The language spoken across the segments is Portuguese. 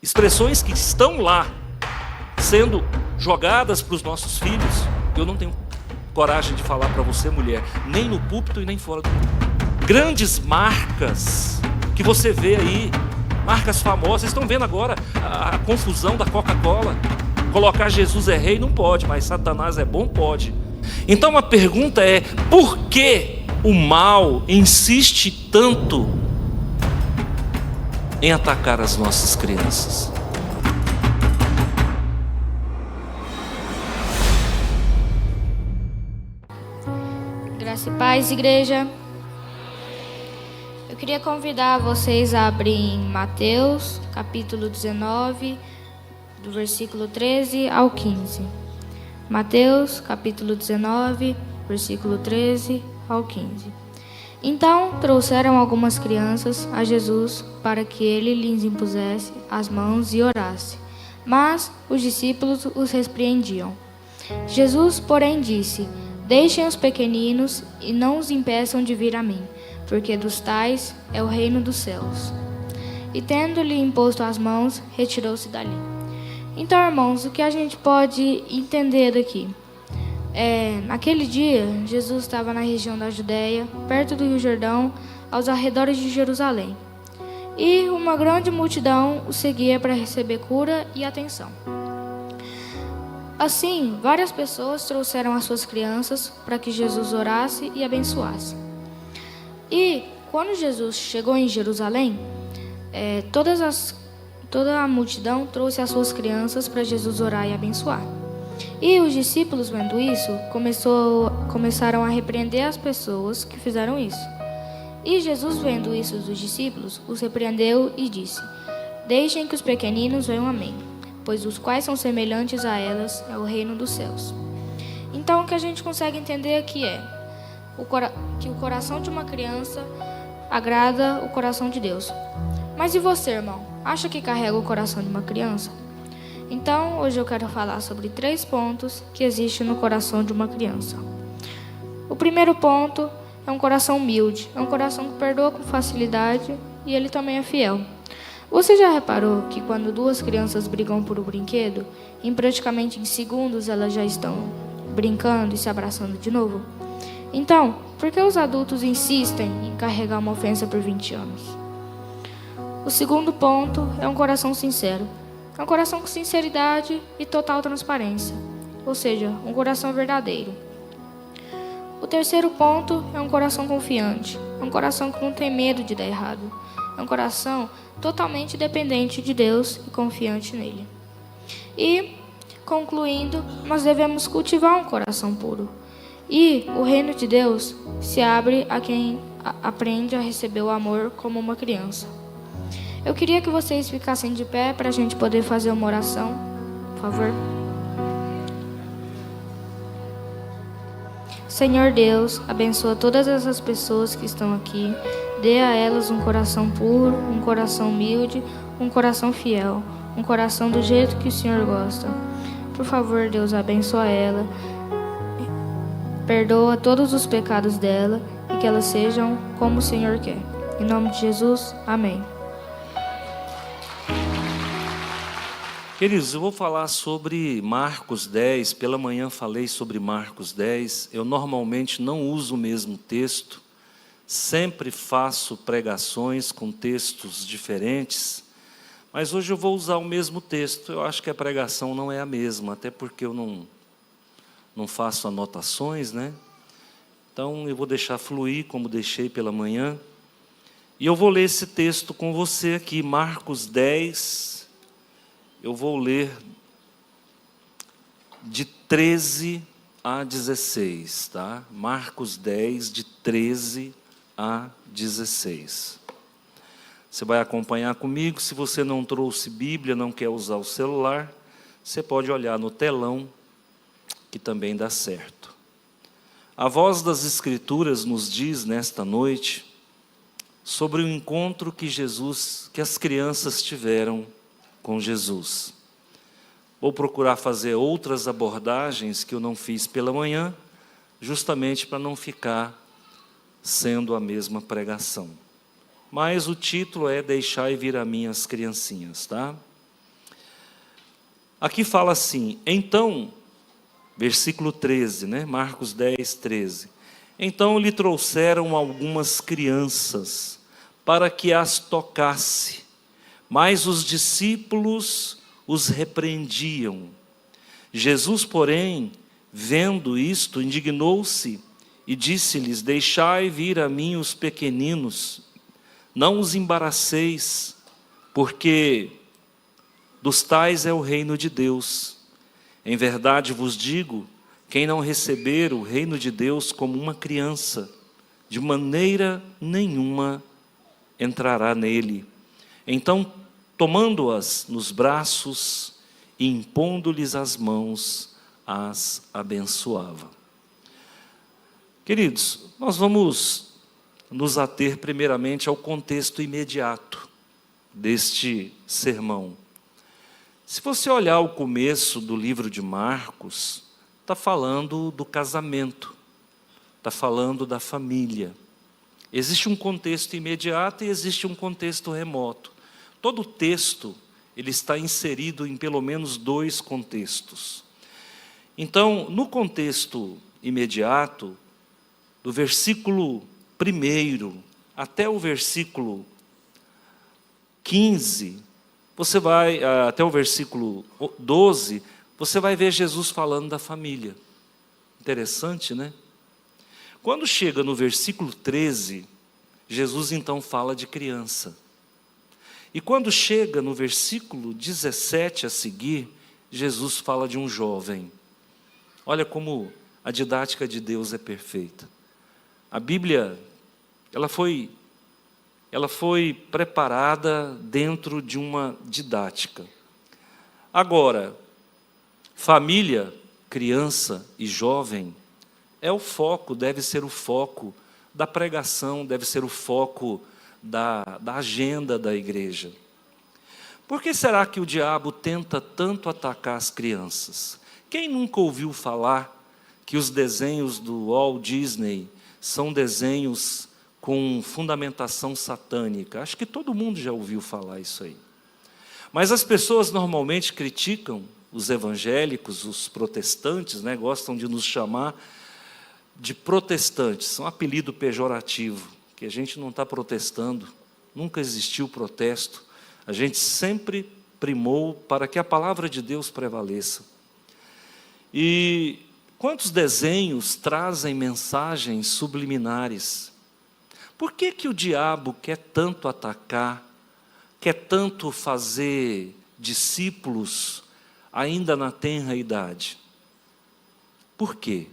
expressões que estão lá, sendo jogadas para os nossos filhos, eu não tenho coragem de falar para você, mulher, nem no púlpito e nem fora do púlpito. Grandes marcas que você vê aí, marcas famosas. Vocês estão vendo agora a confusão da Coca-Cola. Colocar Jesus é rei não pode, mas Satanás é bom pode. Então a pergunta é: por que o mal insiste tanto em atacar as nossas crianças? Graça e paz, igreja. Eu queria convidar vocês a abrir em Mateus, capítulo 19, do versículo 13 ao 15. Mateus, capítulo 19, versículo 13 ao 15. Então trouxeram algumas crianças a Jesus para que ele lhes impusesse as mãos e orasse. Mas os discípulos os repreendiam. Jesus, porém, disse: Deixem os pequeninos e não os impeçam de vir a mim, porque dos tais é o reino dos céus. E tendo-lhe imposto as mãos, retirou-se dali. Então, irmãos, o que a gente pode entender daqui? Naquele dia, Jesus estava na região da Judéia, perto do Rio Jordão, aos arredores de Jerusalém. E uma grande multidão o seguia para receber cura e atenção. Assim, várias pessoas trouxeram as suas crianças para que Jesus orasse e abençoasse. E quando Jesus chegou em Jerusalém, toda a multidão trouxe as suas crianças para Jesus orar e abençoar. E os discípulos, vendo isso, começaram a repreender as pessoas que fizeram isso. E Jesus, vendo isso dos discípulos, os repreendeu e disse: Deixem que os pequeninos venham a mim, pois os quais são semelhantes a elas é o reino dos céus. Então, o que a gente consegue entender aqui é que o coração de uma criança agrada o coração de Deus. Mas e você, irmão? Acha que carrega o coração de uma criança? Então, hoje eu quero falar sobre 3 pontos que existem no coração de uma criança. O primeiro ponto é um coração humilde. É um coração que perdoa com facilidade e ele também é fiel. Você já reparou que quando 2 crianças brigam por um brinquedo, praticamente em segundos elas já estão brincando e se abraçando de novo? Então, por que os adultos insistem em carregar uma ofensa por 20 anos? O segundo ponto é um coração sincero. É um coração com sinceridade e total transparência, ou seja, um coração verdadeiro. O terceiro ponto é um coração confiante. É um coração que não tem medo de dar errado. É um coração totalmente dependente de Deus e confiante nele. E, concluindo, nós devemos cultivar um coração puro. E o reino de Deus se abre a quem aprende a receber o amor como uma criança. Eu queria que vocês ficassem de pé para a gente poder fazer uma oração, por favor. Senhor Deus, abençoa todas essas pessoas que estão aqui. Dê a elas um coração puro, um coração humilde, um coração fiel, um coração do jeito que o Senhor gosta. Por favor, Deus, abençoa ela. Perdoa todos os pecados dela e que elas sejam como o Senhor quer. Em nome de Jesus, amém. Queridos, eu vou falar sobre Marcos 10. Pela manhã falei sobre Marcos 10. Eu normalmente não uso o mesmo texto. Sempre faço pregações com textos diferentes. Mas hoje eu vou usar o mesmo texto. Eu acho que a pregação não é a mesma, até porque eu não faço anotações, né? Então eu vou deixar fluir como deixei pela manhã. E eu vou ler esse texto com você aqui, Marcos 10. Eu vou ler de 13 a 16, tá? Marcos 10, de 13 a 16. Você vai acompanhar comigo. Se você não trouxe Bíblia, não quer usar o celular, você pode olhar no telão, que também dá certo. A voz das Escrituras nos diz nesta noite sobre o encontro que as crianças tiveram com Jesus. Vou procurar fazer outras abordagens que eu não fiz pela manhã, justamente para não ficar sendo a mesma pregação. Mas o título é Deixai vir a mim as criancinhas, tá? Aqui fala assim, então, versículo 13, né? Marcos 10, 13. Então lhe trouxeram algumas crianças para que as tocasse, mas os discípulos os repreendiam. Jesus, porém, vendo isto, indignou-se e disse-lhes: deixai vir a mim os pequeninos, não os embaraceis, porque dos tais é o reino de Deus. Em verdade vos digo, quem não receber o reino de Deus como uma criança, de maneira nenhuma entrará nele. Então, tomando-as nos braços e impondo-lhes as mãos, as abençoava. Queridos, nós vamos nos ater primeiramente ao contexto imediato deste sermão. Se você olhar o começo do livro de Marcos, está falando do casamento, está falando da família. Existe um contexto imediato e existe um contexto remoto. Todo o texto ele está inserido em pelo menos 2 contextos. Então, no contexto imediato, do versículo 1 até o versículo 15, você vai até o versículo 12, você vai ver Jesus falando da família. Interessante, né? Quando chega no versículo 13, Jesus então fala de criança. E quando chega no versículo 17 a seguir, Jesus fala de um jovem. Olha como a didática de Deus é perfeita. A Bíblia, ela foi preparada dentro de uma didática. Agora, família, criança e jovem é o foco, deve ser o foco da pregação, deve ser o foco da agenda da igreja. Por que será que o diabo tenta tanto atacar as crianças? Quem nunca ouviu falar que os desenhos do Walt Disney são desenhos com fundamentação satânica? Acho que todo mundo já ouviu falar isso aí. Mas as pessoas normalmente criticam os evangélicos, os protestantes, né, gostam de nos chamar de protestantes, um apelido pejorativo, que a gente não está protestando, nunca existiu protesto, a gente sempre primou para que a palavra de Deus prevaleça. E quantos desenhos trazem mensagens subliminares? Por que o diabo quer tanto atacar, quer tanto fazer discípulos ainda na tenra idade? Por quê?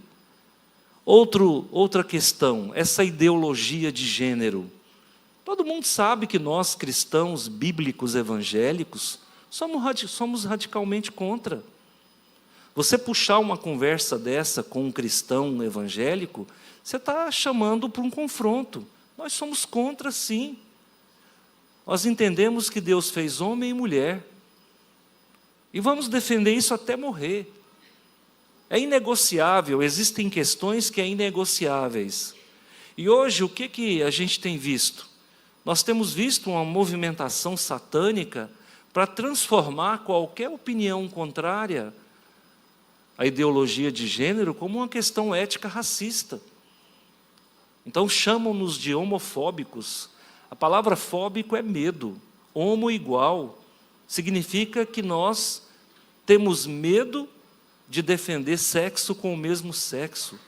Outra questão, essa ideologia de gênero. Todo mundo sabe que nós, cristãos bíblicos evangélicos, somos radicalmente contra. Você puxar uma conversa dessa com um cristão evangélico, você está chamando para um confronto. Nós somos contra, sim. Nós entendemos que Deus fez homem e mulher. E vamos defender isso até morrer. É inegociável, existem questões que são inegociáveis. E hoje, o que a gente tem visto? Nós temos visto uma movimentação satânica para transformar qualquer opinião contrária à ideologia de gênero como uma questão ética racista. Então chamam-nos de homofóbicos. A palavra fóbico é medo. Homo igual significa que nós temos medo de defender sexo com o mesmo sexo.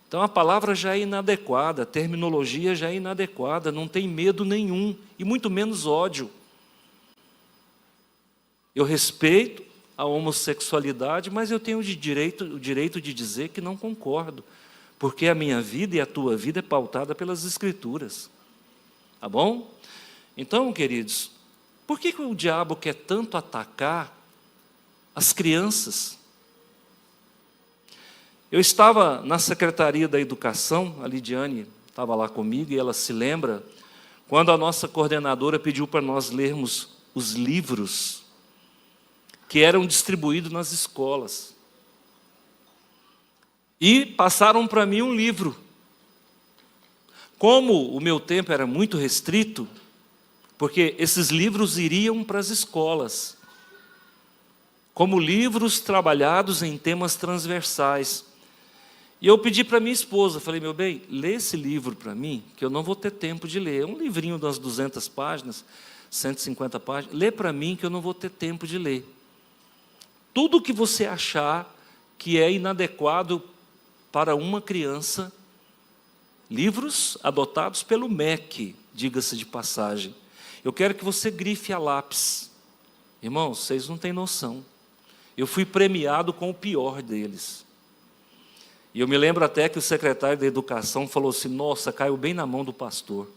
Então a palavra já é inadequada, a terminologia já é inadequada, não tem medo nenhum, e muito menos ódio. Eu respeito a homossexualidade, mas eu tenho o direito de dizer que não concordo, porque a minha vida e a tua vida é pautada pelas Escrituras. Tá bom? Então, queridos, por que o diabo quer tanto atacar as crianças? Eu estava na Secretaria da Educação, a Lidiane estava lá comigo, e ela se lembra, quando a nossa coordenadora pediu para nós lermos os livros que eram distribuídos nas escolas. E passaram para mim um livro. Como o meu tempo era muito restrito, porque esses livros iriam para as escolas. como livros trabalhados em temas transversais. E eu pedi para minha esposa, falei, meu bem, lê esse livro para mim, que eu não vou ter tempo de ler. É um livrinho das 200 páginas, 150 páginas. Lê para mim que eu não vou ter tempo de ler. Tudo que você achar que é inadequado para uma criança, livros adotados pelo MEC, diga-se de passagem. Eu quero que você grife a lápis. Irmãos, vocês não têm noção. Eu fui premiado com o pior deles. E eu me lembro até que o secretário da Educação falou assim, nossa, caiu bem na mão do pastor.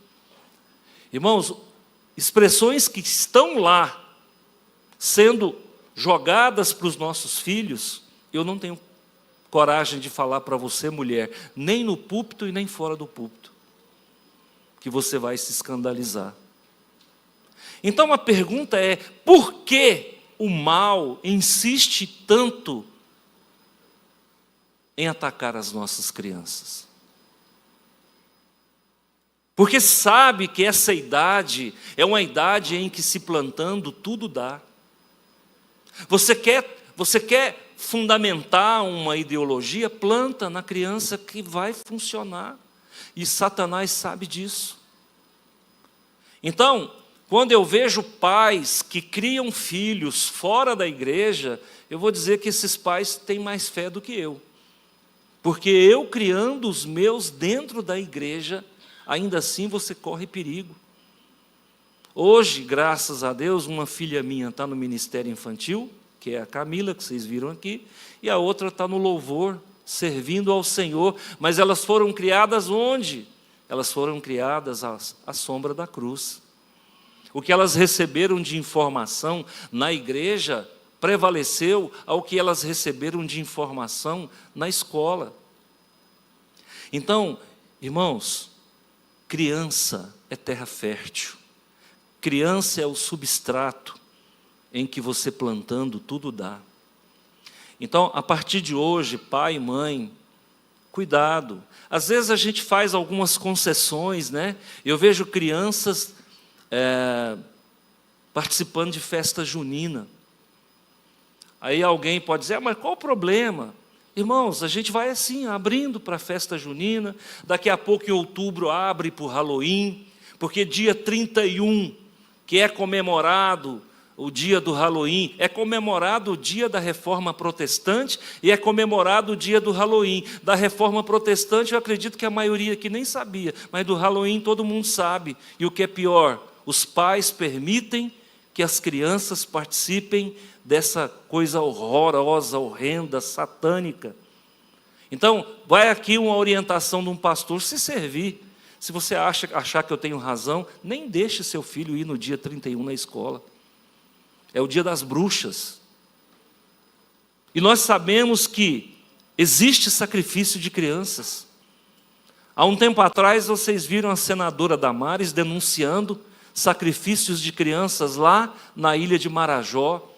Irmãos, expressões que estão lá, sendo jogadas para os nossos filhos, eu não tenho coragem de falar para você, mulher, nem no púlpito e nem fora do púlpito, que você vai se escandalizar. Então a pergunta é, por que o mal insiste tanto em atacar as nossas crianças? Porque sabe que essa idade é uma idade em que se plantando tudo dá. Você quer fundamentar uma ideologia, planta na criança que vai funcionar. E Satanás sabe disso. Então, quando eu vejo pais que criam filhos fora da igreja, eu vou dizer que esses pais têm mais fé do que eu. Porque eu criando os meus dentro da igreja, ainda assim você corre perigo. Hoje, graças a Deus, uma filha minha está no ministério infantil, que é a Camila, que vocês viram aqui, e a outra está no louvor, servindo ao Senhor. Mas elas foram criadas onde? Elas foram criadas à sombra da cruz. O que elas receberam de informação na igreja prevaleceu ao que elas receberam de informação na escola. Então, irmãos, criança é terra fértil. Criança é o substrato em que você plantando tudo dá. Então, a partir de hoje, pai e mãe, cuidado. Às vezes a gente faz algumas concessões, né? Eu vejo crianças participando de festa junina. Aí alguém pode dizer, mas qual o problema? Irmãos, a gente vai assim, abrindo para a festa junina, daqui a pouco em outubro abre para o Halloween, porque dia 31, que é comemorado o dia do Halloween, é comemorado o dia da Reforma Protestante e é comemorado o dia do Halloween. Da Reforma Protestante eu acredito que a maioria aqui nem sabia, mas do Halloween todo mundo sabe. E o que é pior, os pais permitem que as crianças participem dessa coisa horrorosa, horrenda, satânica. Então, vai aqui uma orientação de um pastor, se servir. Se você achar que eu tenho razão, nem deixe seu filho ir no dia 31 na escola. É o dia das bruxas. E nós sabemos que existe sacrifício de crianças. Há um tempo atrás, vocês viram a senadora Damares denunciando sacrifícios de crianças lá na ilha de Marajó.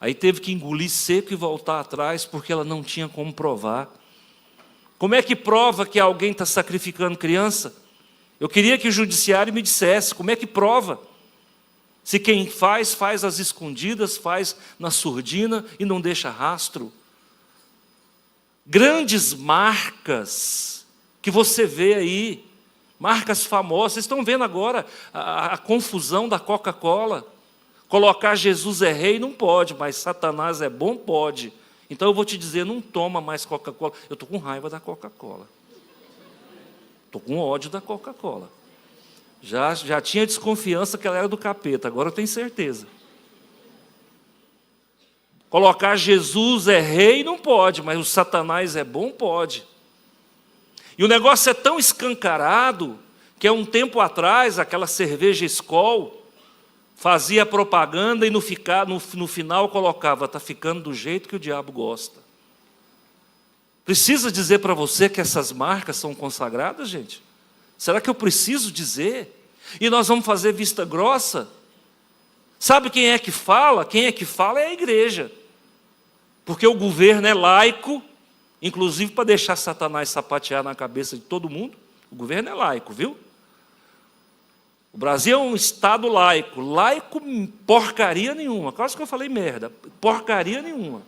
Aí teve que engolir seco e voltar atrás, porque ela não tinha como provar. Como é que prova que alguém está sacrificando criança? Eu queria que o judiciário me dissesse, como é que prova? Se quem faz, faz às escondidas, faz na surdina e não deixa rastro. Grandes marcas que você vê aí, marcas famosas. Vocês estão vendo agora a confusão da Coca-Cola. Colocar Jesus é rei não pode, mas Satanás é bom, pode. Então eu vou te dizer, não toma mais Coca-Cola. Eu estou com raiva da Coca-Cola. Estou com ódio da Coca-Cola. Já tinha desconfiança que ela era do capeta, agora eu tenho certeza. Colocar Jesus é rei não pode, mas o Satanás é bom, pode. E o negócio é tão escancarado, que há um tempo atrás, aquela cerveja Skol fazia propaganda e no final colocava, está ficando do jeito que o diabo gosta. Precisa dizer para você que essas marcas são consagradas, gente? Será que eu preciso dizer? E nós vamos fazer vista grossa? Sabe quem é que fala? Quem é que fala é a igreja. Porque o governo é laico, inclusive para deixar Satanás sapatear na cabeça de todo mundo. O governo é laico, viu? O Brasil é um Estado laico. Laico, porcaria nenhuma. Quase que eu falei merda. Porcaria nenhuma.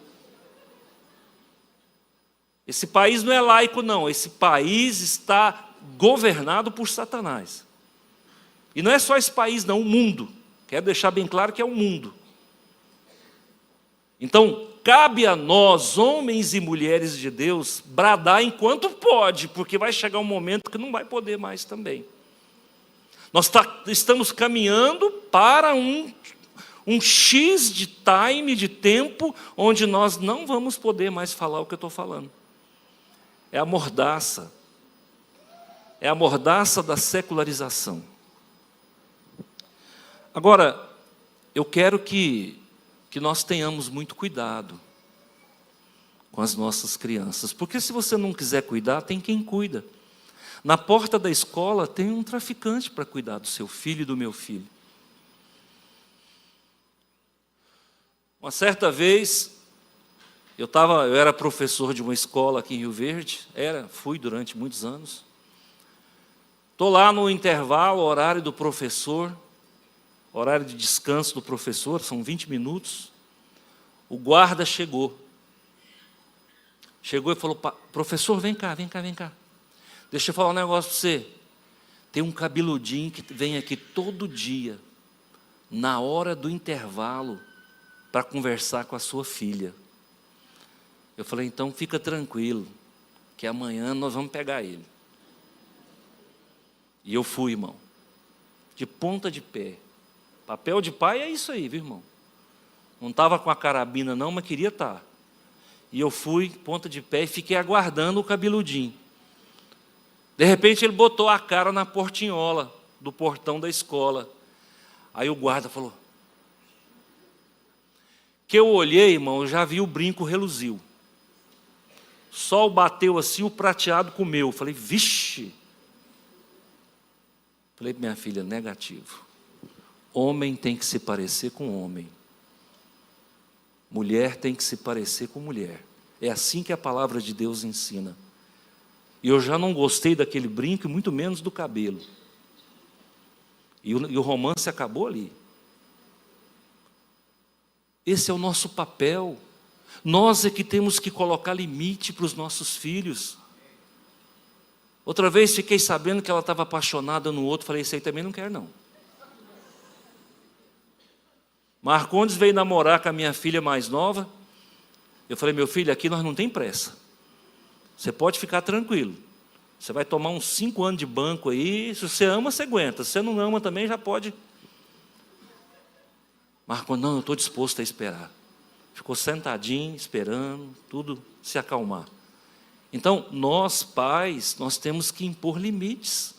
Esse país não é laico, não. Esse país está governado por Satanás. E não é só esse país, não. O mundo. Quero deixar bem claro que é o mundo. Então, cabe a nós, homens e mulheres de Deus, bradar enquanto pode, porque vai chegar um momento que não vai poder mais também. Nós estamos caminhando para um X de time, de tempo, onde nós não vamos poder mais falar o que eu estou falando. É a mordaça. É a mordaça da secularização. Agora, eu quero que nós tenhamos muito cuidado com as nossas crianças, porque se você não quiser cuidar, tem quem cuida. Na porta da escola tem um traficante para cuidar do seu filho e do meu filho. Uma certa vez, eu era professor de uma escola aqui em Rio Verde, fui durante muitos anos. Estou lá no intervalo, horário do professor, horário de descanso do professor, são 20 minutos. O guarda chegou. Chegou e falou: professor, vem cá. Deixa eu falar um negócio para você. Tem um cabeludinho que vem aqui todo dia, na hora do intervalo, para conversar com a sua filha. Eu falei: então fica tranquilo, que amanhã nós vamos pegar ele. E eu fui, irmão, de ponta de pé. Papel de pai é isso aí, viu, irmão? Não estava com a carabina não, mas queria estar. E eu fui, ponta de pé, e fiquei aguardando o cabeludinho. De repente ele botou a cara na portinhola do portão da escola. Aí o guarda falou. Que eu olhei, irmão, eu já vi o brinco reluziu. O sol bateu assim, o prateado comeu. Eu falei: vixe. Falei para minha filha: negativo. Homem tem que se parecer com homem. Mulher tem que se parecer com mulher. É assim que a palavra de Deus ensina. E eu já não gostei daquele brinco, e muito menos do cabelo. E o romance acabou ali. Esse é o nosso papel. Nós é que temos que colocar limite para os nossos filhos. Outra vez fiquei sabendo que ela estava apaixonada no outro, falei: esse aí também não quer não. Marcondes veio namorar com a minha filha mais nova. Eu falei: meu filho, aqui nós não tem pressa. Você pode ficar tranquilo. Você vai tomar uns 5 anos de banco aí. Se você ama, você aguenta. Se você não ama também, já pode. Marcondes: não, eu estou disposto a esperar. Ficou sentadinho, esperando, tudo se acalmar. Então, nós pais, nós temos que impor limites.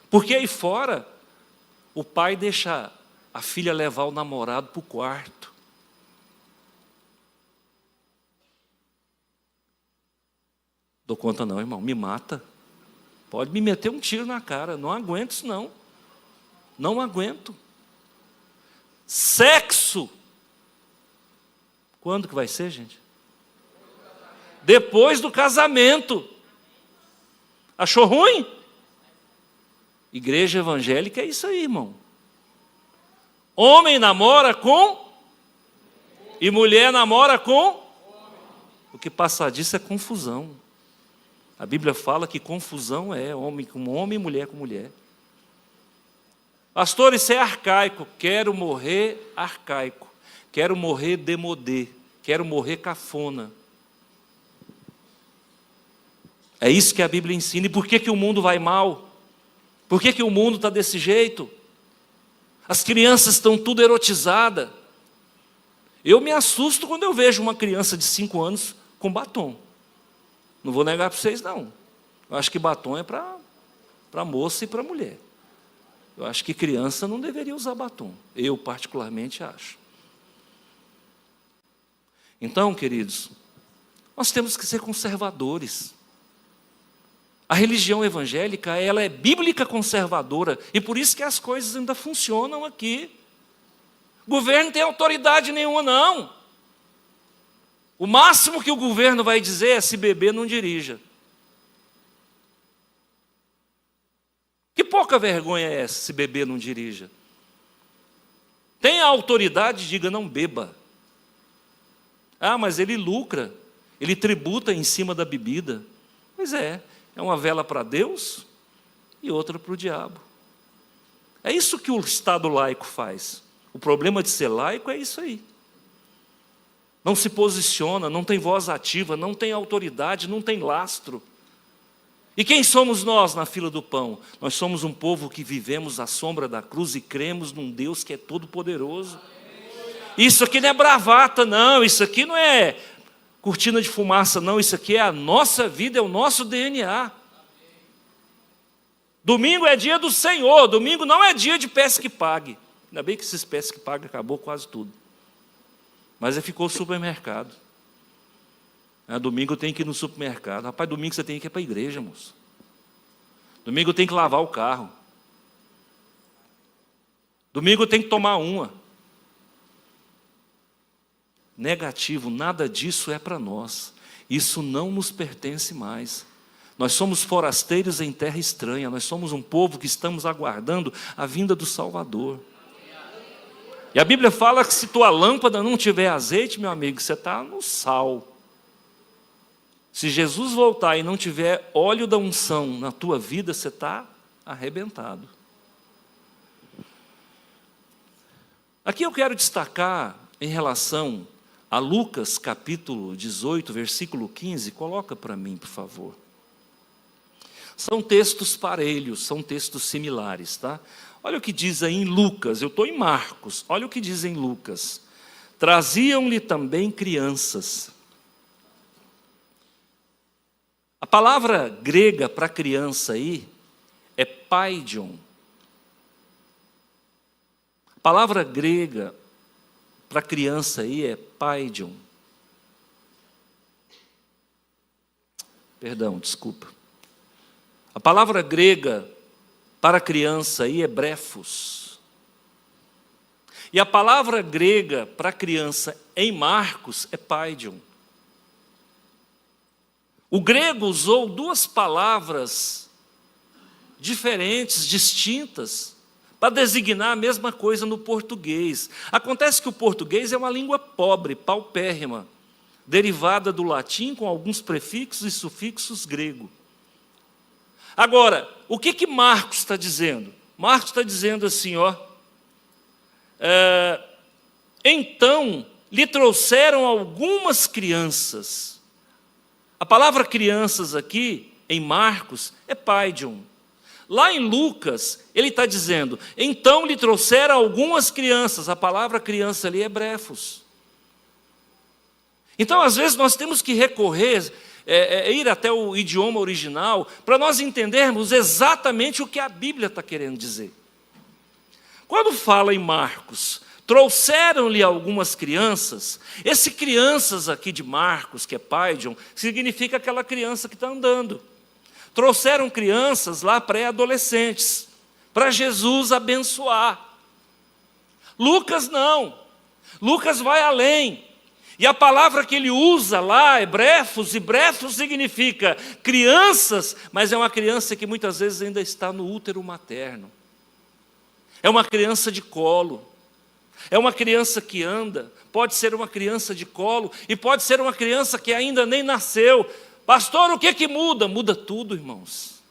Porque aí fora, o pai deixa a filha levar o namorado para o quarto. Dou conta não, irmão, me mata. Pode me meter um tiro na cara, não aguento isso não. Não aguento. Sexo. Quando que vai ser, gente? Depois do casamento. Achou ruim? Igreja evangélica é isso aí, irmão. Homem namora com e mulher namora com. O que passa disso é confusão. A Bíblia fala que confusão é homem com homem e mulher com mulher. Pastor, isso é arcaico. Quero morrer arcaico. Quero morrer demodê. Quero morrer cafona. É isso que a Bíblia ensina. E por que o mundo vai mal? Por que o mundo está desse jeito? As crianças estão tudo erotizadas. Eu me assusto quando eu vejo uma criança de 5 anos com batom. Não vou negar para vocês, não. Eu acho que batom é para moça e para mulher. Eu acho que criança não deveria usar batom. Eu, particularmente, acho. Então, queridos, nós temos que ser conservadores. A religião evangélica, ela é bíblica conservadora, e por isso que as coisas ainda funcionam aqui. O governo não tem autoridade nenhuma, não. O máximo que o governo vai dizer é: se beber, não dirija. Que pouca vergonha é essa se beber não dirija? Tenha autoridade, diga não beba. Ah, mas ele lucra, ele tributa em cima da bebida. Pois é uma vela para Deus e outra para o diabo. É isso que o Estado laico faz. O problema de ser laico é isso aí. Não se posiciona, não tem voz ativa, não tem autoridade, não tem lastro. E quem somos nós na fila do pão? Nós somos um povo que vivemos à sombra da cruz e cremos num Deus que é todo-poderoso. Isso aqui não é bravata, não. Isso aqui não é cortina de fumaça, não. Isso aqui é a nossa vida, é o nosso DNA. Domingo é dia do Senhor. Domingo não é dia de pesca e pague. Ainda bem que esses pesca e pague acabou quase tudo. Mas aí ficou o supermercado. Domingo tem que ir no supermercado. Rapaz, domingo você tem que ir para a igreja, moço. Domingo tem que lavar o carro. Domingo tem que tomar uma. Negativo, nada disso é para nós. Isso não nos pertence mais. Nós somos forasteiros em terra estranha. Nós somos um povo que estamos aguardando a vinda do Salvador. E a Bíblia fala que se tua lâmpada não tiver azeite, meu amigo, você está no sal. Se Jesus voltar e não tiver óleo da unção na tua vida, você está arrebentado. Aqui eu quero destacar em relação a Lucas capítulo 18, versículo 15, coloca para mim, por favor. São textos parelhos, são textos similares, tá? Olha o que diz aí em Lucas, eu estou em Marcos, olha o que diz em Lucas. Traziam-lhe também crianças. A palavra grega para criança aí é paidion. A palavra grega para criança aí é paidion. Perdão, desculpa. A palavra grega para criança aí é brefos. E a palavra grega para criança em Marcos é paidion. O grego usou duas palavras diferentes, distintas, para designar a mesma coisa no português. Acontece que o português é uma língua pobre, paupérrima, derivada do latim com alguns prefixos e sufixos grego. Agora, o que Marcos está dizendo? Marcos está dizendo assim, então lhe trouxeram algumas crianças. A palavra crianças aqui, em Marcos, é paidion. Lá em Lucas, ele está dizendo, então lhe trouxeram algumas crianças. A palavra criança ali é brefos. Então, às vezes, nós temos que recorrer, ir até o idioma original, para nós entendermos exatamente o que a Bíblia está querendo dizer. Quando fala em Marcos, trouxeram-lhe algumas crianças. Esse crianças aqui de Marcos, que é paidion, significa aquela criança que está andando. Trouxeram crianças lá pré-adolescentes, para Jesus abençoar. Lucas não. Lucas vai além. E a palavra que ele usa lá é brefos, e brefos significa crianças, mas é uma criança que muitas vezes ainda está no útero materno. É uma criança de colo. É uma criança que anda, pode ser uma criança de colo, e pode ser uma criança que ainda nem nasceu. Pastor, o que muda? Muda tudo, irmãos.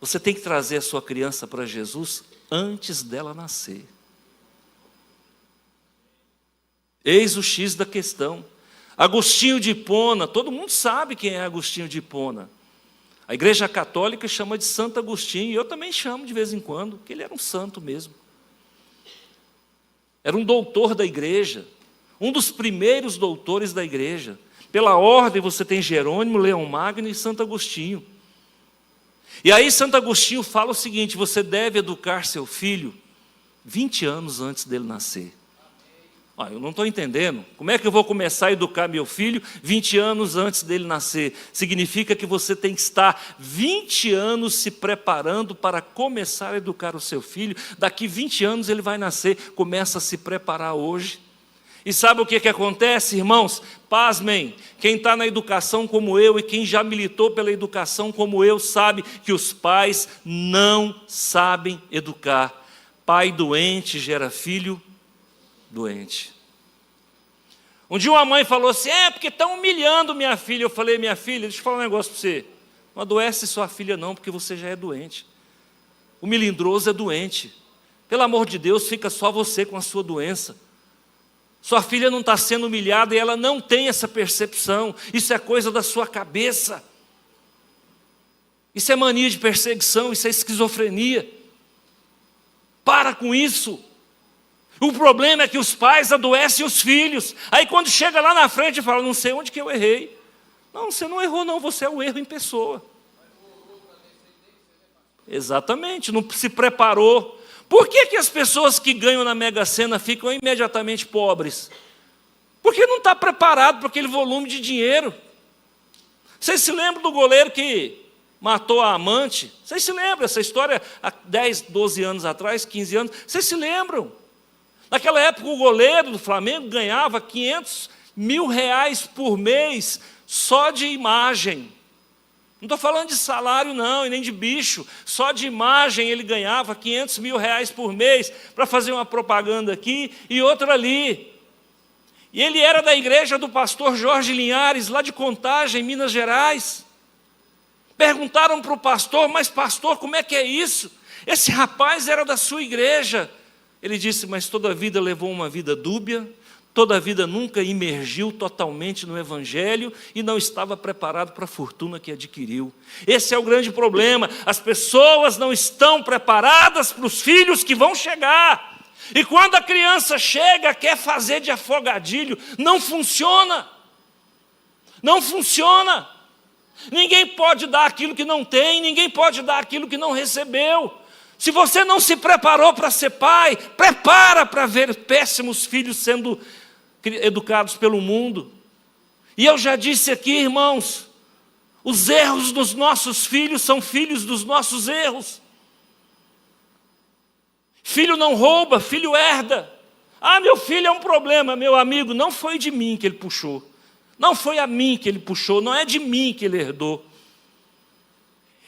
Você tem que trazer a sua criança para Jesus antes dela nascer. Eis o X da questão. Agostinho de Hipona, todo mundo sabe quem é Agostinho de Hipona. A Igreja Católica chama de Santo Agostinho, e eu também chamo de vez em quando, porque ele era um santo mesmo. Era um doutor da igreja, um dos primeiros doutores da igreja. Pela ordem você tem Jerônimo, Leão Magno e Santo Agostinho. E aí Santo Agostinho fala o seguinte, você deve educar seu filho 20 anos antes dele nascer. Eu não estou entendendo. Como é que eu vou começar a educar meu filho 20 anos antes dele nascer? Significa que você tem que estar 20 anos se preparando para começar a educar o seu filho. Daqui 20 anos ele vai nascer, começa a se preparar hoje. E sabe o que acontece, irmãos? Pasmem, quem está na educação como eu e quem já militou pela educação como eu sabe que os pais não sabem educar. Pai doente gera filho doente. Um dia uma mãe falou assim, porque estão humilhando minha filha. Eu falei, minha filha, deixa eu falar um negócio para você. Não adoece sua filha não, porque você já é doente. O melindroso é doente. Pelo amor de Deus, fica só você com a sua doença. Sua filha não está sendo humilhada e ela não tem essa percepção. Isso é coisa da sua cabeça. Isso é mania de perseguição, isso é esquizofrenia. Para com isso. O problema é que os pais adoecem os filhos. Aí quando chega lá na frente fala, não sei onde que eu errei. Não, você não errou não, você é o erro em pessoa. Exatamente, não se preparou. Por que as pessoas que ganham na Mega Sena ficam imediatamente pobres? Porque não está preparado para aquele volume de dinheiro. Vocês se lembram do goleiro que matou a amante? Vocês se lembram essa história há 10, 12 anos atrás, 15 anos? Vocês se lembram? Naquela época o goleiro do Flamengo ganhava 500 mil reais por mês só de imagem. Não estou falando de salário não, e nem de bicho. Só de imagem ele ganhava 500 mil reais por mês para fazer uma propaganda aqui e outra ali. E ele era da igreja do pastor Jorge Linhares, lá de Contagem, Minas Gerais. Perguntaram para o pastor, mas pastor, como é que é isso? Esse rapaz era da sua igreja. Ele disse, mas toda a vida levou uma vida dúbia, toda a vida nunca imergiu totalmente no Evangelho e não estava preparado para a fortuna que adquiriu. Esse é o grande problema. As pessoas não estão preparadas para os filhos que vão chegar. E quando a criança chega, quer fazer de afogadilho. Não funciona. Não funciona. Ninguém pode dar aquilo que não tem, ninguém pode dar aquilo que não recebeu. Se você não se preparou para ser pai, prepara para ver péssimos filhos sendo educados pelo mundo. E eu já disse aqui, irmãos, os erros dos nossos filhos são filhos dos nossos erros. Filho não rouba, filho herda. Meu filho é um problema, meu amigo, não foi de mim que ele puxou. Não foi a mim que ele puxou, não é de mim que ele herdou.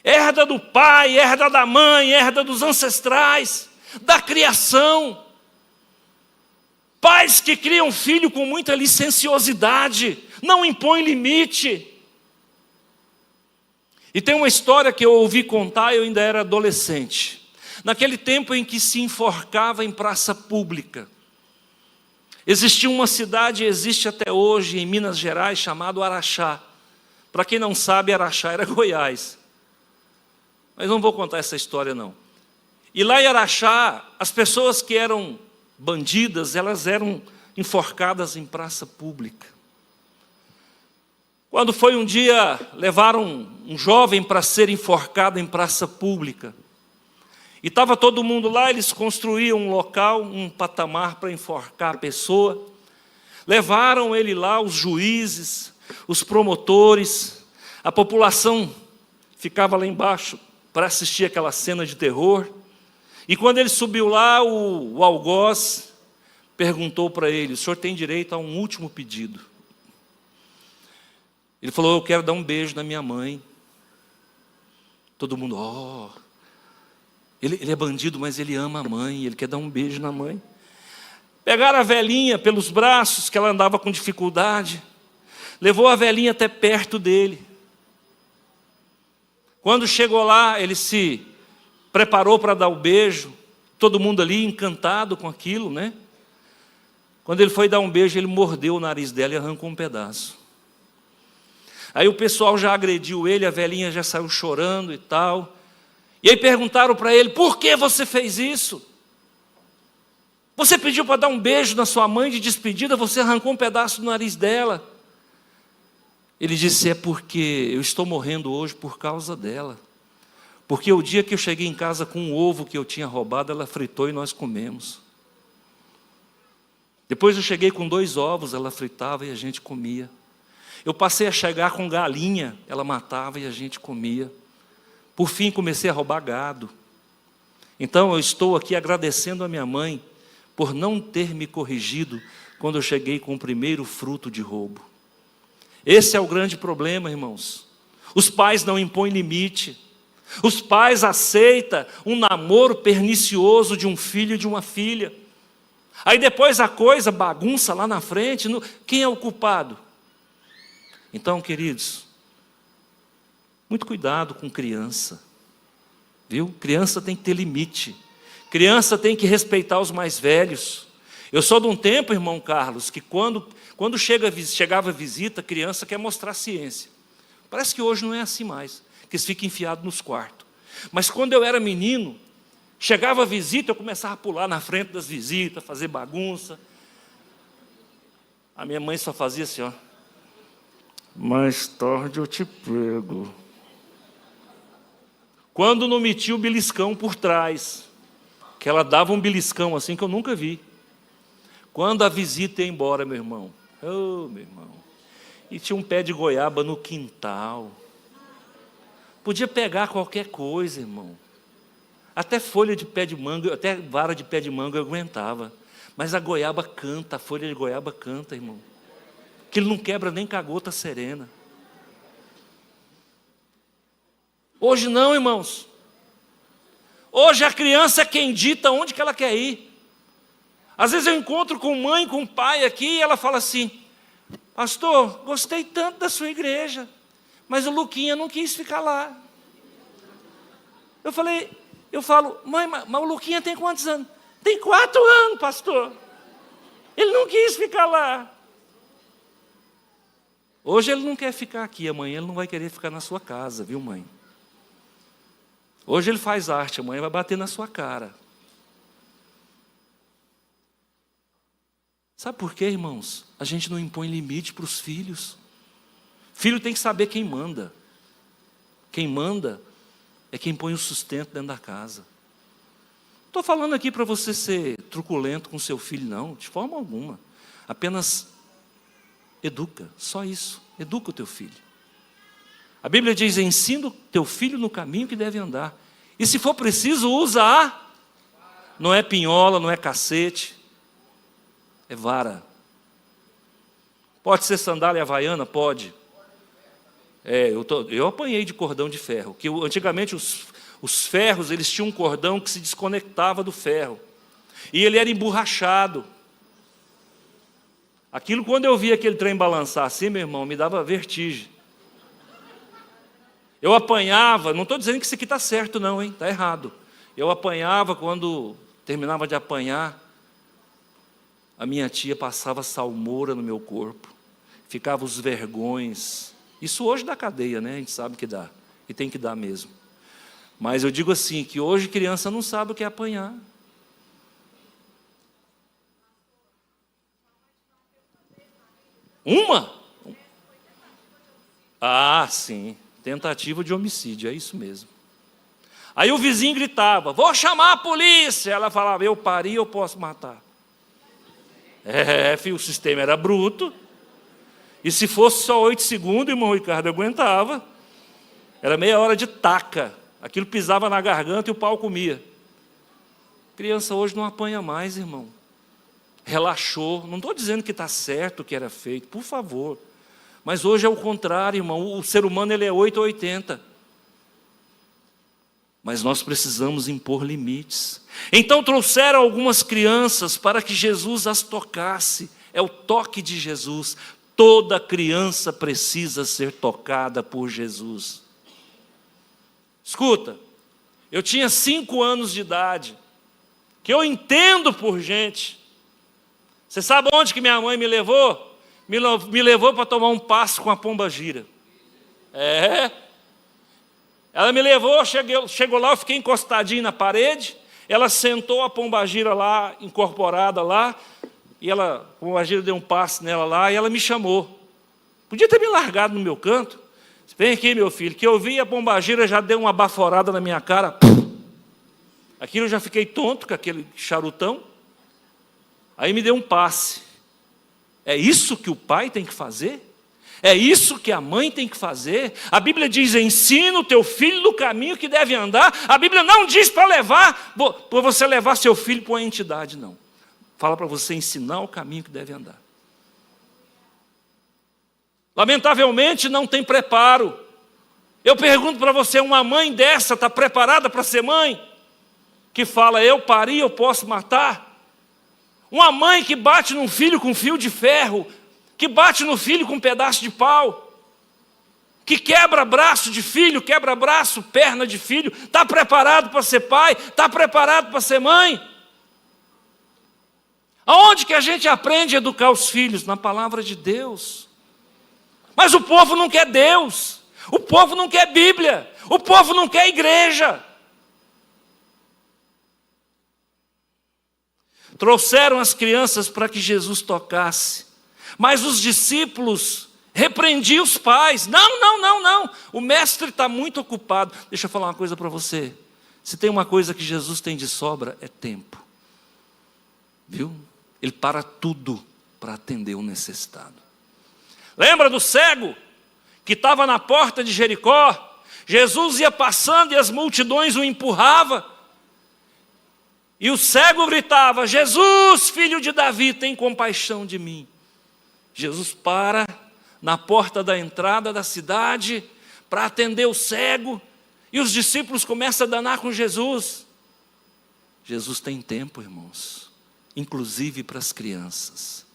Herda do pai, herda da mãe, herda dos ancestrais, da criação. Pais que criam filho com muita licenciosidade, não impõem limite. E tem uma história que eu ouvi contar, eu ainda era adolescente. Naquele tempo em que se enforcava em praça pública. Existia uma cidade, existe até hoje, em Minas Gerais, chamado Araxá. Para quem não sabe, Araxá era Goiás. Mas não vou contar essa história, não. E lá em Araxá, as pessoas que eram bandidas, elas eram enforcadas em praça pública. Quando foi um dia, levaram um jovem para ser enforcado em praça pública. E estava todo mundo lá, eles construíam um local, um patamar para enforcar a pessoa. Levaram ele lá, os juízes, os promotores, a população ficava lá embaixo para assistir aquela cena de terror. E quando ele subiu lá, o algoz perguntou para ele, o senhor tem direito a um último pedido. Ele falou, eu quero dar um beijo na minha mãe. Todo mundo, Ele é bandido, mas ele ama a mãe, ele quer dar um beijo na mãe. Pegaram a velhinha pelos braços, que ela andava com dificuldade. Levou a velhinha até perto dele. Quando chegou lá, ele se preparou para dar o beijo. Todo mundo ali encantado com aquilo, né? Quando ele foi dar um beijo, ele mordeu o nariz dela e arrancou um pedaço. Aí o pessoal já agrediu ele, a velhinha já saiu chorando e tal. E aí perguntaram para ele, por que você fez isso? Você pediu para dar um beijo na sua mãe de despedida, você arrancou um pedaço do nariz dela. Ele disse, é porque eu estou morrendo hoje por causa dela. Porque o dia que eu cheguei em casa com um ovo que eu tinha roubado, ela fritou e nós comemos. Depois eu cheguei com 2 ovos, ela fritava e a gente comia. Eu passei a chegar com galinha, ela matava e a gente comia. Por fim, comecei a roubar gado. Então, eu estou aqui agradecendo a minha mãe por não ter me corrigido quando eu cheguei com o primeiro fruto de roubo. Esse é o grande problema, irmãos. Os pais não impõem limite. Os pais aceitam um namoro pernicioso de um filho e de uma filha. Aí depois a coisa bagunça lá na frente. Quem é o culpado? Então, queridos, muito cuidado com criança. Viu? Criança tem que ter limite. Criança tem que respeitar os mais velhos. Eu sou de um tempo, irmão Carlos, que quando chegava visita, a criança quer mostrar ciência. Parece que hoje não é assim mais, que eles ficam enfiados nos quartos. Mas quando eu era menino, chegava a visita, eu começava a pular na frente das visitas, fazer bagunça. A minha mãe só fazia assim, ó. Mais tarde eu te pego. Quando não metia o beliscão por trás, que ela dava um beliscão assim que eu nunca vi. Quando a visita ia embora, meu irmão, meu irmão, e tinha um pé de goiaba no quintal. Podia pegar qualquer coisa, irmão. Até folha de pé de manga, até vara de pé de manga eu aguentava. Mas a goiaba canta, a folha de goiaba canta, irmão. Que ele não quebra nem com a gota serena. Hoje não, irmãos. Hoje a criança é quem dita onde que ela quer ir. Às vezes eu encontro com mãe, com pai aqui, e ela fala assim: pastor, gostei tanto da sua igreja, mas o Luquinha não quis ficar lá. Eu falo, mãe, mas o Luquinha tem quantos anos? Tem 4 anos, pastor. Ele não quis ficar lá. Hoje ele não quer ficar aqui, amanhã ele não vai querer ficar na sua casa, viu, mãe? Hoje ele faz arte, amanhã vai bater na sua cara. Sabe por quê, irmãos? A gente não impõe limite para os filhos. Filho tem que saber quem manda. Quem manda é quem põe o sustento dentro da casa. Não estou falando aqui para você ser truculento com seu filho, não, de forma alguma. Apenas educa, só isso. Educa o teu filho. A Bíblia diz: ensina o teu filho no caminho que deve andar. E se for preciso, usa não é pinhola, não é cacete, é vara. Pode ser sandália havaiana? Pode. Eu apanhei de cordão de ferro. Que antigamente os ferros, eles tinham um cordão que se desconectava do ferro. E ele era emborrachado. Aquilo, quando eu via aquele trem balançar assim, meu irmão, me dava vertigem. Eu apanhava, não estou dizendo que isso aqui está certo não, hein? Está errado. Eu apanhava, quando terminava de apanhar, a minha tia passava salmoura no meu corpo. Ficava os vergões. Isso hoje dá cadeia, né? A gente sabe que dá. E tem que dar mesmo. Mas eu digo assim, que hoje criança não sabe o que é apanhar. Uma? Ah, sim. Tentativa de homicídio, é isso mesmo. Aí o vizinho gritava: vou chamar a polícia. Ela falava: eu pari, eu posso matar. Filho, o sistema era bruto. E se fosse só 8 segundos, irmão Ricardo, eu aguentava. Era meia hora de taca. Aquilo pisava na garganta e o pau comia. Criança hoje não apanha mais, irmão. Relaxou. Não estou dizendo que está certo o que era feito, por favor. Mas hoje é o contrário, irmão. O ser humano ele é 8 ou 80. Mas nós precisamos impor limites. Então trouxeram algumas crianças para que Jesus as tocasse. É o toque de Jesus. Toda criança precisa ser tocada por Jesus. Escuta, eu tinha 5 anos de idade, que eu entendo por gente. Você sabe onde que minha mãe me levou? Me levou para tomar um passe com a pombagira. Ela me levou, chegou lá, eu fiquei encostadinho na parede, ela sentou a pombagira lá, incorporada lá, e a pombagira deu um passe nela lá, e ela me chamou. Podia ter me largado no meu canto. Vem aqui, meu filho, que eu vi a pombagira, já deu uma baforada na minha cara. Aquilo eu já fiquei tonto com aquele charutão. Aí me deu um passe. É isso que o pai tem que fazer? É isso que a mãe tem que fazer? A Bíblia diz: ensina o teu filho no caminho que deve andar. A Bíblia não diz para você levar seu filho para uma entidade, não. fala para você ensinar o caminho que deve andar. Lamentavelmente não tem preparo. Eu pergunto para você, uma mãe dessa está preparada para ser mãe? Que fala, eu pari, eu posso matar? Uma mãe que bate num filho com fio de ferro, que bate no filho com um pedaço de pau, que quebra braço de filho, quebra braço, perna de filho, está preparado para ser pai? Está preparado para ser mãe? Aonde que a gente aprende a educar os filhos? Na palavra de Deus. Mas o povo não quer Deus, o povo não quer Bíblia, o povo não quer igreja. Trouxeram as crianças para que Jesus tocasse, mas os discípulos repreendiam os pais. Não, o mestre está muito ocupado. Deixa eu falar uma coisa para você, se tem uma coisa que Jesus tem de sobra, é tempo. Viu? Ele para tudo para atender o necessitado. Lembra do cego que estava na porta de Jericó? Jesus ia passando e as multidões o empurravam. E o cego gritava, Jesus, filho de Davi, tem compaixão de mim. Jesus para na porta da entrada da cidade para atender o cego. E os discípulos começam a danar com Jesus. Jesus tem tempo, irmãos, inclusive para as crianças.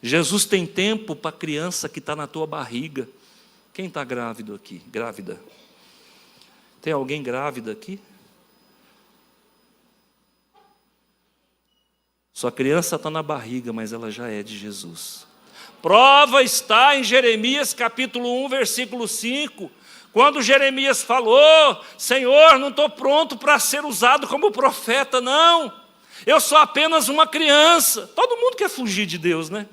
Jesus tem tempo para a criança que está na tua barriga. Quem está grávido aqui? Grávida? Tem alguém grávida aqui? Sua criança está na barriga, mas ela já é de Jesus. Prova está em Jeremias capítulo 1, versículo 5. Quando Jeremias falou, Senhor, não estou pronto para ser usado como profeta, não. Eu sou apenas uma criança. Todo mundo quer fugir de Deus, né?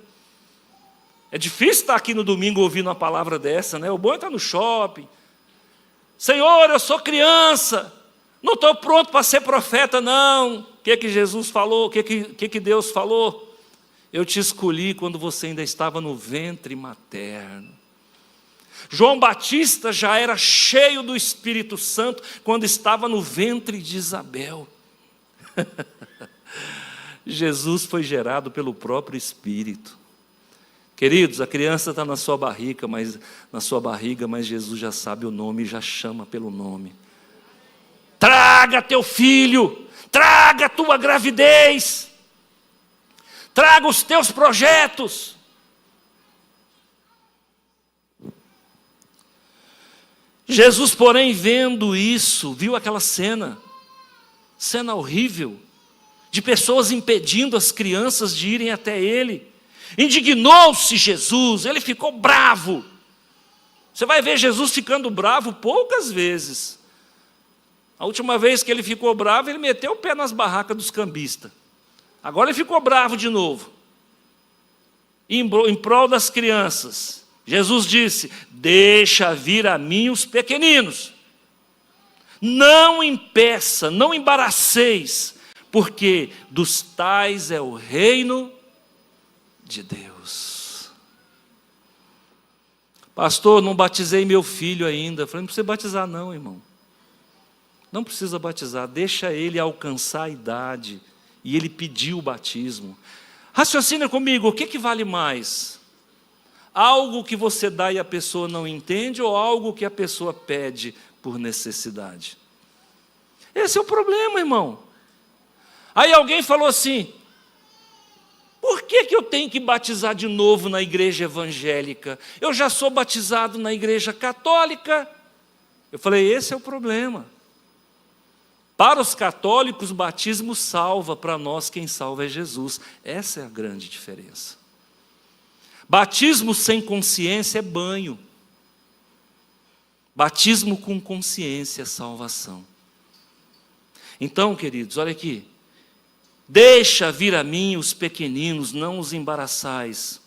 É difícil estar aqui no domingo ouvindo uma palavra dessa, né? O bom é estar no shopping. Senhor, eu sou criança, não estou pronto para ser profeta, não. O que Jesus falou? O que Deus falou? Eu te escolhi quando você ainda estava no ventre materno. João Batista já era cheio do Espírito Santo quando estava no ventre de Isabel. Jesus foi gerado pelo próprio Espírito. Queridos, a criança está na sua barriga, mas Jesus já sabe o nome e já chama pelo nome. Traga teu filho, traga a tua gravidez, traga os teus projetos. Jesus, porém, vendo isso, viu aquela cena horrível, de pessoas impedindo as crianças de irem até ele. Indignou-se Jesus, ele ficou bravo. Você vai ver Jesus ficando bravo poucas vezes. A última vez que ele ficou bravo, ele meteu o pé nas barracas dos cambistas. Agora ele ficou bravo de novo. Em prol das crianças, Jesus disse, deixa vir a mim os pequeninos. Não impeça, não embaraceis, porque dos tais é o reino de Deus. Pastor, não batizei meu filho ainda. Eu falei, não precisa batizar não, irmão. Não precisa batizar, deixa ele alcançar a idade e ele pediu o batismo. Raciocina comigo, o que vale mais? Algo que você dá e a pessoa não entende ou algo que a pessoa pede por necessidade? Esse é o problema, irmão. Aí alguém falou assim, por que eu tenho que batizar de novo na igreja evangélica? Eu já sou batizado na igreja católica. Eu falei, esse é o problema. Para os católicos, o batismo salva, para nós quem salva é Jesus. Essa é a grande diferença. Batismo sem consciência é banho. Batismo com consciência é salvação. Então, queridos, olha aqui. Deixa vir a mim os pequeninos, não os embaraçais.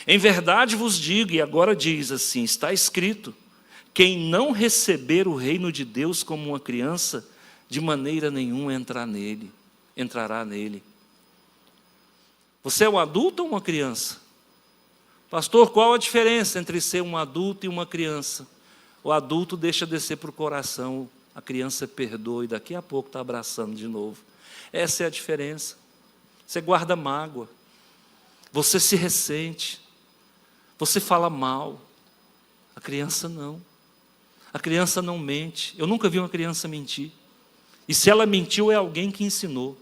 Em verdade vos digo, e agora diz assim, está escrito, quem não receber o reino de Deus como uma criança, de maneira nenhuma entrará nele. Você é um adulto ou uma criança? Pastor, qual a diferença entre ser um adulto e uma criança? O adulto deixa descer para o coração, a criança perdoa e daqui a pouco está abraçando de novo. Essa é a diferença. Você guarda mágoa. Você se ressente. Você fala mal. A criança não. A criança não mente. Eu nunca vi uma criança mentir. E se ela mentiu, é alguém que ensinou.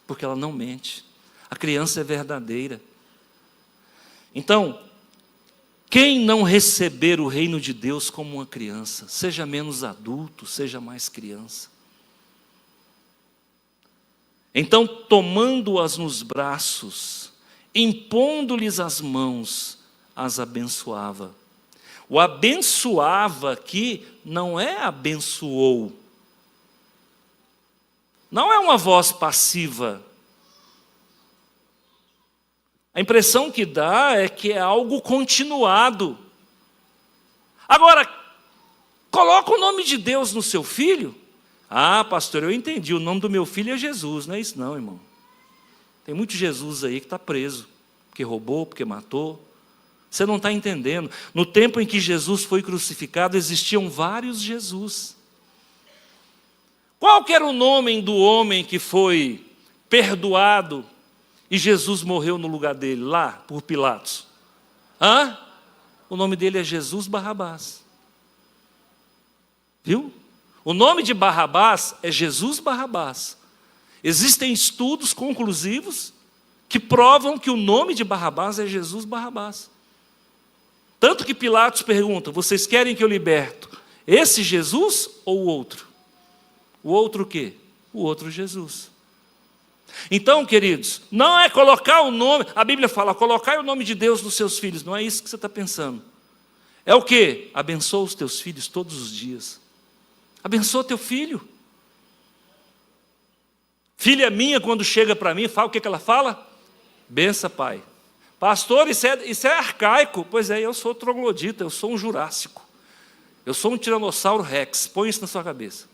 Porque ela não mente. A criança é verdadeira. Então, quem não receber o reino de Deus como uma criança, seja menos adulto, seja mais criança. Então, tomando-as nos braços, impondo-lhes as mãos, as abençoava. O abençoava aqui não é abençoou. Não é uma voz passiva. A impressão que dá é que é algo continuado. Agora, coloca o nome de Deus no seu filho. Ah, pastor, eu entendi, o nome do meu filho é Jesus. Não é isso não, irmão. Tem muito Jesus aí que está preso, porque roubou, porque matou. Você não está entendendo. No tempo em que Jesus foi crucificado, existiam vários Jesus. Qual que era o nome do homem que foi perdoado e Jesus morreu no lugar dele, lá, por Pilatos? O nome dele é Jesus Barrabás. Viu? O nome de Barrabás é Jesus Barrabás. Existem estudos conclusivos que provam que o nome de Barrabás é Jesus Barrabás. Tanto que Pilatos pergunta: vocês querem que eu liberto esse Jesus ou o outro? O outro o quê? O outro Jesus. Então, queridos, não é colocar o nome, a Bíblia fala, colocar o nome de Deus nos seus filhos, não é isso que você está pensando. É o quê? Abençoa os teus filhos todos os dias. Abençoa teu filho. Filha minha, quando chega para mim, fala o que ela fala? Bença, pai. Pastor, isso é arcaico. Pois é, eu sou troglodita, eu sou um jurássico. Eu sou um tiranossauro rex. Põe isso na sua cabeça.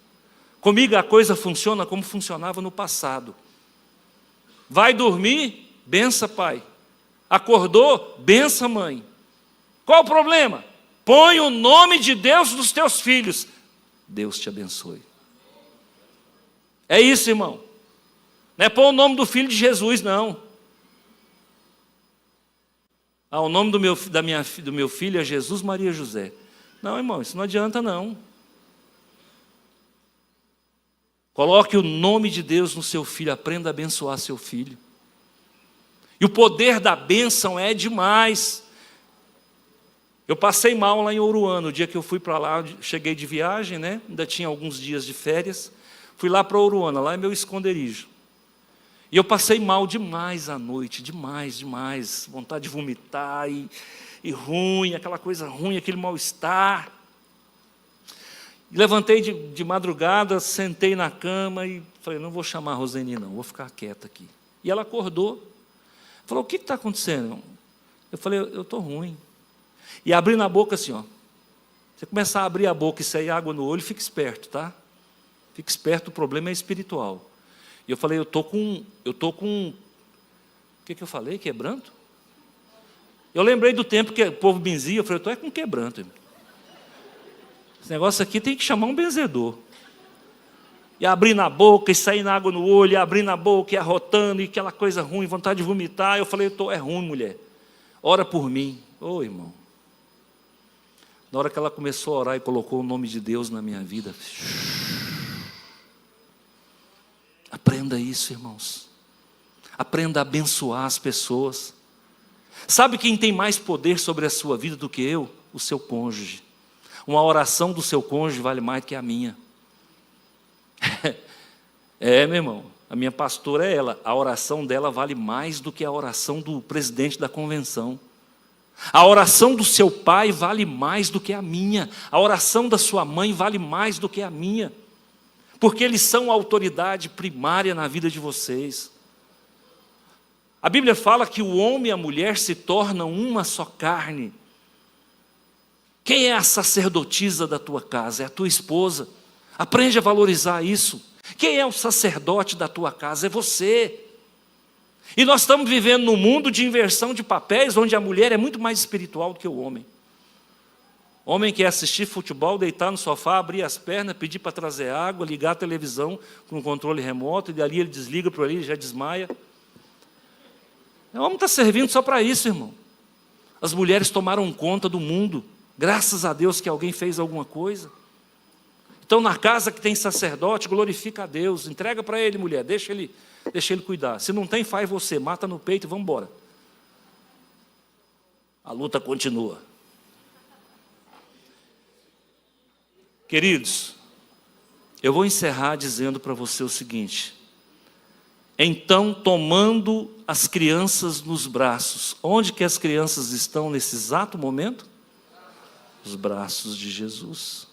Comigo a coisa funciona como funcionava no passado. Vai dormir? Bença, pai. Acordou? Bença, mãe. Qual o problema? Põe o nome de Deus nos teus filhos. Deus te abençoe. É isso, irmão. Não é pôr o nome do filho de Jesus, não. O nome do meu filho é Jesus Maria José. Não, irmão, isso não adianta, não. Coloque o nome de Deus no seu filho, aprenda a abençoar seu filho. E o poder da bênção é demais. Eu passei mal lá em Uruana, o dia que eu fui para lá, cheguei de viagem, né? Ainda tinha alguns dias de férias. Fui lá para Uruana, lá é meu esconderijo. E eu passei mal demais à noite, demais. Vontade de vomitar e ruim, aquela coisa ruim, aquele mal-estar. Levantei de madrugada, sentei na cama e falei, não vou chamar a Roseni não, vou ficar quieta aqui. E ela acordou, falou, o que está acontecendo? Eu falei, eu estou ruim. E abri na boca assim, ó. Você começar a abrir a boca e sair água no olho, fica esperto, tá? Fica esperto, o problema é espiritual. E eu falei, eu tô com, o que eu falei? Quebranto? Eu lembrei do tempo que o povo benzia, eu falei, eu estou com quebranto, irmão. Esse negócio aqui tem que chamar um benzedor. E abrir na boca, e sair na água no olho, e abrir na boca, e arrotando, e aquela coisa ruim, vontade de vomitar. Eu falei, é ruim, mulher. Ora por mim. Ô, irmão. Na hora que ela começou a orar e colocou o nome de Deus na minha vida. Aprenda isso, irmãos. Aprenda a abençoar as pessoas. Sabe quem tem mais poder sobre a sua vida do que eu? O seu cônjuge. Uma oração do seu cônjuge vale mais do que a minha. Meu irmão, a minha pastora é ela. A oração dela vale mais do que a oração do presidente da convenção. A oração do seu pai vale mais do que a minha. A oração da sua mãe vale mais do que a minha. Porque eles são a autoridade primária na vida de vocês. A Bíblia fala que o homem e a mulher se tornam uma só carne. Quem é a sacerdotisa da tua casa? É a tua esposa. Aprende a valorizar isso. Quem é o sacerdote da tua casa? É você. E nós estamos vivendo num mundo de inversão de papéis, onde a mulher é muito mais espiritual do que o homem. O homem quer assistir futebol, deitar no sofá, abrir as pernas, pedir para trazer água, ligar a televisão com o controle remoto, e dali ele desliga, por ali ele já desmaia. O homem está servindo só para isso, irmão. As mulheres tomaram conta do mundo. Graças a Deus que alguém fez alguma coisa. Então, na casa que tem sacerdote, glorifica a Deus. Entrega para ele, mulher, deixa ele cuidar. Se não tem, faz você, mata no peito e vamos embora. A luta continua. Queridos, eu vou encerrar dizendo para você o seguinte. Então, tomando as crianças nos braços. Onde que as crianças estão nesse exato momento? Os braços de Jesus.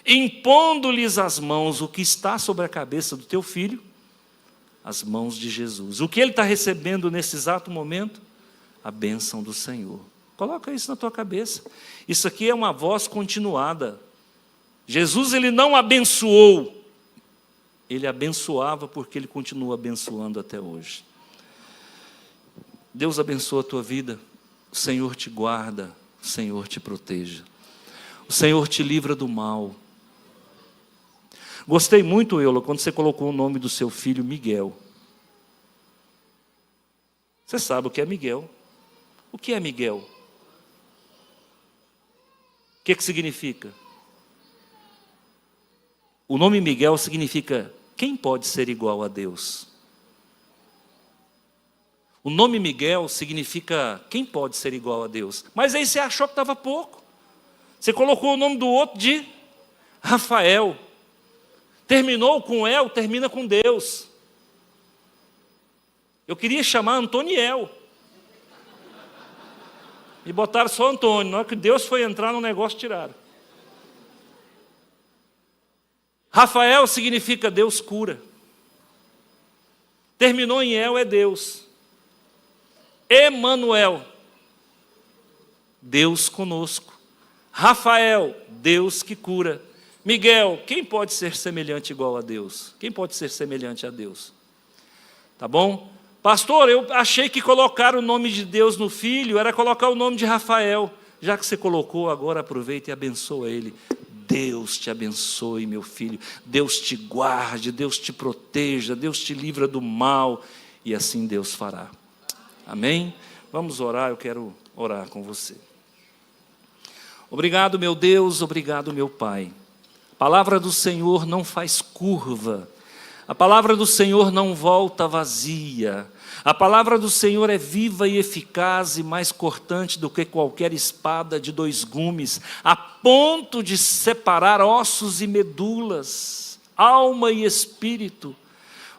Impondo-lhes as mãos, o que está sobre a cabeça do teu filho, as mãos de Jesus. O que ele está recebendo nesse exato momento? A bênção do Senhor. Coloca isso na tua cabeça. Isso aqui é uma voz continuada. Jesus, ele não abençoou. Ele abençoava porque ele continua abençoando até hoje. Deus abençoa a tua vida. O Senhor te guarda. O Senhor te proteja. O Senhor te livra do mal. Gostei muito, Eula, quando você colocou o nome do seu filho Miguel. Você sabe o que é Miguel. O que é Miguel? O que significa? O nome Miguel significa quem pode ser igual a Deus. O nome Miguel significa quem pode ser igual a Deus. Mas aí você achou que estava pouco. Você colocou o nome do outro de Rafael. Terminou com El, termina com Deus. Eu queria chamar Antoniel. E botaram só Antônio. Na hora que Deus foi entrar no negócio, tiraram. Rafael significa Deus cura. Terminou em El, é Deus. Emanuel, Deus conosco. Rafael, Deus que cura. Miguel, quem pode ser semelhante igual a Deus? Quem pode ser semelhante a Deus? Tá bom? Pastor, eu achei que colocar o nome de Deus no filho era colocar o nome de Rafael. Já que você colocou, agora aproveita e abençoa ele. Deus te abençoe, meu filho. Deus te guarde, Deus te proteja, Deus te livra do mal. E assim Deus fará. Amém? Vamos orar, eu quero orar com você. Obrigado, meu Deus, obrigado, meu Pai. A palavra do Senhor não faz curva. A palavra do Senhor não volta vazia. A palavra do Senhor é viva e eficaz e mais cortante do que qualquer espada de 2 gumes, a ponto de separar ossos e medulas, alma e espírito.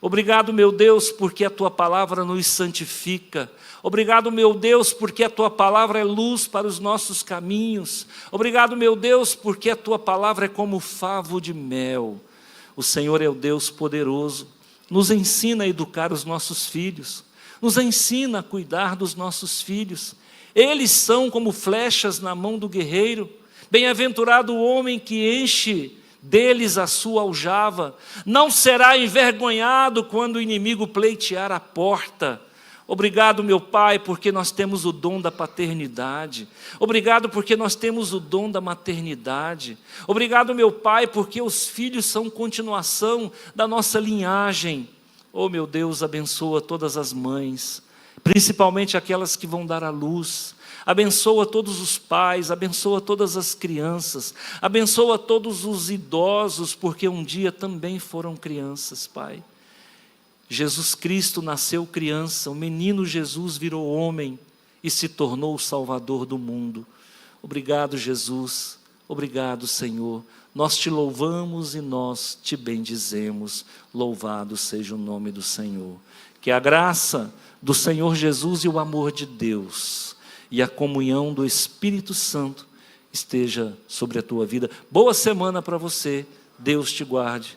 Obrigado, meu Deus, porque a Tua palavra nos santifica. Obrigado, meu Deus, porque a Tua palavra é luz para os nossos caminhos. Obrigado, meu Deus, porque a Tua palavra é como favo de mel. O Senhor é o Deus poderoso. Nos ensina a educar os nossos filhos. Nos ensina a cuidar dos nossos filhos. Eles são como flechas na mão do guerreiro. Bem-aventurado o homem que enche deles a sua aljava. Não será envergonhado quando o inimigo pleitear a porta. Obrigado, meu Pai, porque nós temos o dom da paternidade. Obrigado porque nós temos o dom da maternidade. Obrigado, meu Pai, porque os filhos são continuação da nossa linhagem. Oh, meu Deus, abençoa todas as mães, principalmente aquelas que vão dar à luz. Abençoa todos os pais, abençoa todas as crianças, abençoa todos os idosos, porque um dia também foram crianças, Pai. Jesus Cristo nasceu criança, o menino Jesus virou homem e se tornou o Salvador do mundo. Obrigado, Jesus, obrigado, Senhor. Nós te louvamos e nós te bendizemos. Louvado seja o nome do Senhor. Que a graça do Senhor Jesus e o amor de Deus e a comunhão do Espírito Santo esteja sobre a tua vida. Boa semana para você. Deus te guarde.